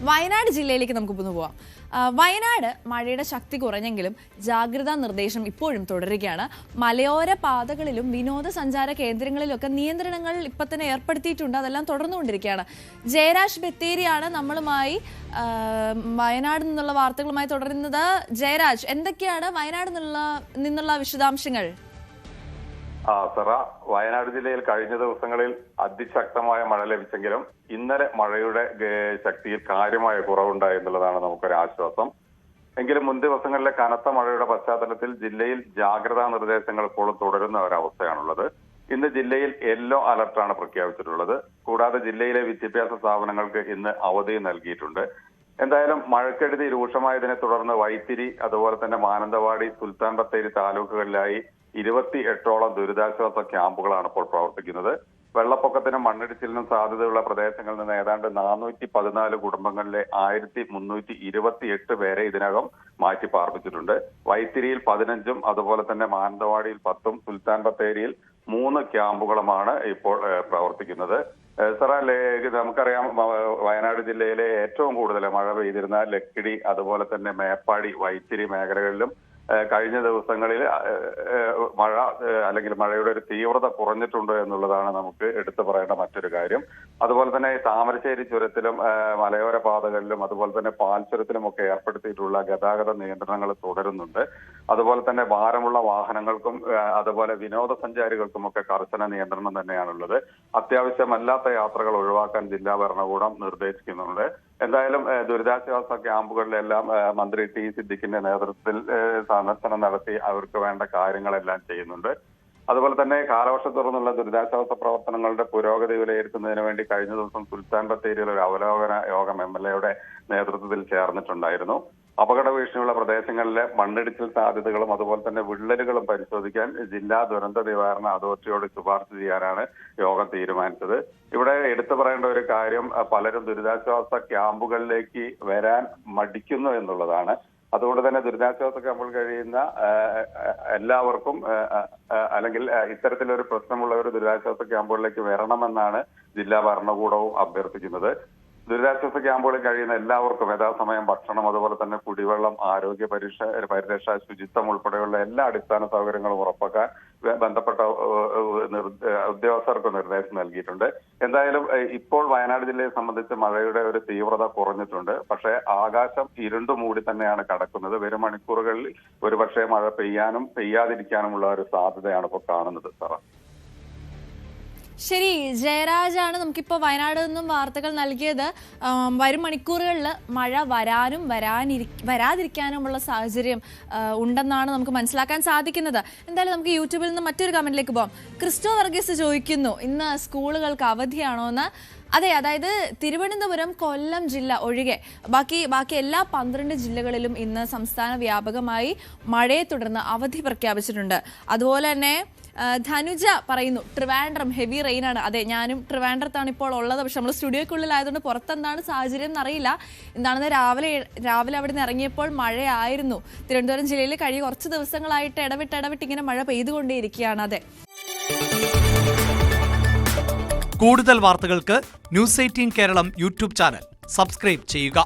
വയനാട് ജില്ലയിലേക്ക് നമുക്ക് പോവാം. വയനാട് മഴയുടെ ശക്തി കുറഞ്ഞെങ്കിലും ജാഗ്രതാ നിർദ്ദേശം ഇപ്പോഴും തുടരുകയാണ്. മലയോര പാതകളിലും വിനോദസഞ്ചാര കേന്ദ്രങ്ങളിലൊക്കെ നിയന്ത്രണങ്ങൾ ഇപ്പൊ തന്നെ ഏർപ്പെടുത്തിയിട്ടുണ്ട്. അതെല്ലാം തുടർന്നുകൊണ്ടിരിക്കുകയാണ്. ജയരാജ് ബത്തേരിയാണ് നമ്മളുമായി വയനാട് നിന്നുള്ള വാർത്തകളുമായി തുടരുന്നത്. ജയരാജ്, എന്തൊക്കെയാണ് വയനാട് നിന്നുള്ള വിശദാംശങ്ങൾ? വയനാട് ജില്ലയിൽ കഴിഞ്ഞ ദിവസങ്ങളിൽ അതിശക്തമായ മഴ ലഭിച്ചെങ്കിലും ഇന്നലെ മഴയുടെ ശക്തിയിൽ കാര്യമായ കുറവുണ്ടായി എന്നുള്ളതാണ് നമുക്കൊരു ആശ്വാസം. എങ്കിലും മുൻ ദിവസങ്ങളിലെ കനത്ത മഴയുടെ പശ്ചാത്തലത്തിൽ ജില്ലയിൽ ജാഗ്രതാ നിർദ്ദേശങ്ങൾ ഇപ്പോഴും തുടരുന്ന ഒരവസ്ഥയാണുള്ളത്. ഇന്ന് ജില്ലയിൽ യെല്ലോ അലർട്ടാണ് പ്രഖ്യാപിച്ചിട്ടുള്ളത്. കൂടാതെ ജില്ലയിലെ വിദ്യാഭ്യാസ സ്ഥാപനങ്ങൾക്ക് ഇന്ന് അവധി നൽകിയിട്ടുണ്ട്. എന്തായാലും മഴക്കെടുതി രൂക്ഷമായതിനെ തുടർന്ന് വൈത്തിരി, അതുപോലെ തന്നെ മാനന്തവാടി, സുൽത്താൻ ബത്തേരി താലൂക്കുകളിലായി 28ഓളം ദുരിതാശ്വാസ ക്യാമ്പുകളാണ് ഇപ്പോൾ പ്രവർത്തിക്കുന്നത്. വെള്ളപ്പൊക്കത്തിനും മണ്ണിടിച്ചിലിനും സാധ്യതയുള്ള പ്രദേശങ്ങളിൽ നിന്ന് ഏതാണ്ട് 414 കുടുംബങ്ങളിലെ 1328 പേരെ ഇതിനകം മാറ്റി പാർപ്പിച്ചിട്ടുണ്ട്. വൈത്തിരിയിൽ 15ഉം അതുപോലെ തന്നെ മാനന്തവാടിയിൽ 10ഉം സുൽത്താൻ ബത്തേരിയിൽ 3 ക്യാമ്പുകളുമാണ് ഇപ്പോൾ പ്രവർത്തിക്കുന്നത്. നമുക്കറിയാം, വയനാട് ജില്ലയിലെ ഏറ്റവും കൂടുതൽ മഴ പെയ്തിരുന്ന ലക്കിടി, അതുപോലെ തന്നെ മേപ്പാടി, വൈത്തിരി മേഖലകളിലും കഴിഞ്ഞ ദിവസങ്ങളിൽ മഴ അല്ലെങ്കിൽ മഴയുടെ ഒരു തീവ്രത കുറഞ്ഞിട്ടുണ്ട് എന്നുള്ളതാണ് നമുക്ക് എടുത്തു പറയേണ്ട മറ്റൊരു കാര്യം. അതുപോലെ തന്നെ താമരശ്ശേരി ചുരത്തിലും മലയോര പാതകളിലും അതുപോലെ തന്നെ പാൽ ചുരത്തിലും ഒക്കെ ഏർപ്പെടുത്തിയിട്ടുള്ള ഗതാഗത നിയന്ത്രണങ്ങൾ തുടരുന്നുണ്ട്. അതുപോലെ തന്നെ ഭാരമുള്ള വാഹനങ്ങൾക്കും അതുപോലെ വിനോദസഞ്ചാരികൾക്കും ഒക്കെ കർശന നിയന്ത്രണം തന്നെയാണുള്ളത്. അത്യാവശ്യമല്ലാത്ത യാത്രകൾ ഒഴിവാക്കാൻ ജില്ലാ ഭരണകൂടം നിർദ്ദേശിക്കുന്നുണ്ട്. എന്തായാലും ദുരിതാശ്വാസ ക്യാമ്പുകളിലെല്ലാം മന്ത്രി ടി സിദ്ദിഖിന്റെ നേതൃത്വത്തിൽ സന്ദർശനം നടത്തി അവർക്ക് വേണ്ട കാര്യങ്ങളെല്ലാം ചെയ്യുന്നുണ്ട്. അതുപോലെ തന്നെ കാലവർഷം തുടർന്നുള്ള ദുരിതാശ്വാസ പ്രവർത്തനങ്ങളുടെ പുരോഗതി വിലയിരുത്തുന്നതിന് വേണ്ടി കഴിഞ്ഞ ദിവസം സുൽത്താൻ ബത്തേരിയിൽ ഒരു അവലോകന യോഗം MLA നേതൃത്വത്തിൽ ചേർന്നിട്ടുണ്ടായിരുന്നു. അപകട ഭീഷണിയുള്ള പ്രദേശങ്ങളിലെ മണ്ണിടിച്ചിൽ സാധ്യതകളും അതുപോലെ തന്നെ വിള്ളലുകളും പരിശോധിക്കാൻ ജില്ലാ ദുരന്ത നിവാരണ അതോറിറ്റിയോട് ശുപാർശ ചെയ്യാനാണ് യോഗം തീരുമാനിച്ചത്. ഇവിടെ എടുത്തു പറയേണ്ട ഒരു കാര്യം, പലരും ദുരിതാശ്വാസ ക്യാമ്പുകളിലേക്ക് വരാൻ മടിക്കുന്നു എന്നുള്ളതാണ്. അതുകൊണ്ട് തന്നെ ദുരിതാശ്വാസ ക്യാമ്പുകൾ കഴിയുന്ന എല്ലാവർക്കും അല്ലെങ്കിൽ ഇത്തരത്തിലൊരു പ്രശ്നമുള്ളവർ ദുരിതാശ്വാസ ക്യാമ്പുകളിലേക്ക് വരണമെന്നാണ് ജില്ലാ ഭരണകൂടവും അഭ്യർത്ഥിക്കുന്നത്. ദുരിതാശ്വാസ ക്യാമ്പുകളിൽ കഴിയുന്ന എല്ലാവർക്കും യഥാസമയം ഭക്ഷണം, അതുപോലെ തന്നെ കുടിവെള്ളം, ആരോഗ്യ പരിരക്ഷ, ശുചിത്വം ഉൾപ്പെടെയുള്ള എല്ലാ അടിസ്ഥാന സൗകര്യങ്ങളും ഉറപ്പാക്കാൻ ബന്ധപ്പെട്ട ഉദ്യോഗസ്ഥർക്ക് നിർദ്ദേശം നൽകിയിട്ടുണ്ട്. എന്തായാലും ഇപ്പോൾ വയനാട് ജില്ലയെ സംബന്ധിച്ച് മഴയുടെ ഒരു തീവ്രത കുറഞ്ഞിട്ടുണ്ട്. പക്ഷേ ആകാശം ഇരുണ്ടു മൂടി തന്നെയാണ് കിടക്കുന്നത്. വരും മണിക്കൂറുകളിൽ ഒരുപക്ഷെ മഴ പെയ്യാനും പെയ്യാതിരിക്കാനുമുള്ള ഒരു സാധ്യതയാണ് ഇപ്പോൾ കാണുന്നത്. ശരി, ജയരാജാണ് നമുക്കിപ്പോൾ വയനാട് നിന്നും വാർത്തകൾ നൽകിയത്. വരും മണിക്കൂറുകളിൽ മഴ വരാനും വരാതിരിക്കാനുമുള്ള സാഹചര്യം ഉണ്ടെന്നാണ് നമുക്ക് മനസ്സിലാക്കാൻ സാധിക്കുന്നത്. എന്തായാലും നമുക്ക് യൂട്യൂബിൽ നിന്ന് മറ്റൊരു കമന്റിലേക്ക് പോകാം. ക്രിസ്റ്റോ വർഗീസ് ചോദിക്കുന്നു, ഇന്ന് സ്കൂളുകൾക്ക് അവധിയാണോ എന്ന്. അതെ, അതായത് തിരുവനന്തപുരം, കൊല്ലം ജില്ല ഒഴികെ ബാക്കി എല്ലാ 12 ജില്ലകളിലും ഇന്ന് സംസ്ഥാന വ്യാപകമായി മഴയെ തുടർന്ന് അവധി പ്രഖ്യാപിച്ചിട്ടുണ്ട്. അതുപോലെ തന്നെ ധനുജ പറയുന്നു, ട്രിവാൻഡ്രം ഹെവി റെയിൻ ആണ്. അതെ, ഞാനും ട്രിവാൻഡ്രത്താണ് ഇപ്പോൾ ഉള്ളത്. പക്ഷെ നമ്മൾ സ്റ്റുഡിയോക്കുള്ളിലായതുകൊണ്ട് പുറത്തെന്താണ് സാഹചര്യം എന്നറിയില്ല. എന്താണെന്ന് രാവിലെ അവിടെ നിന്ന് ഇറങ്ങിയപ്പോൾ മഴയായിരുന്നു. തിരുവനന്തപുരം ജില്ലയിൽ കഴിഞ്ഞ കുറച്ച് ദിവസങ്ങളായിട്ട് ഇടവിട്ട് ഇങ്ങനെ മഴ പെയ്തുകൊണ്ടേയിരിക്കുകയാണ്. അതെ, കൂടുതൽ വാർത്തകൾക്ക് News 18 Keralam YouTube channel subscribe ചെയ്യുക.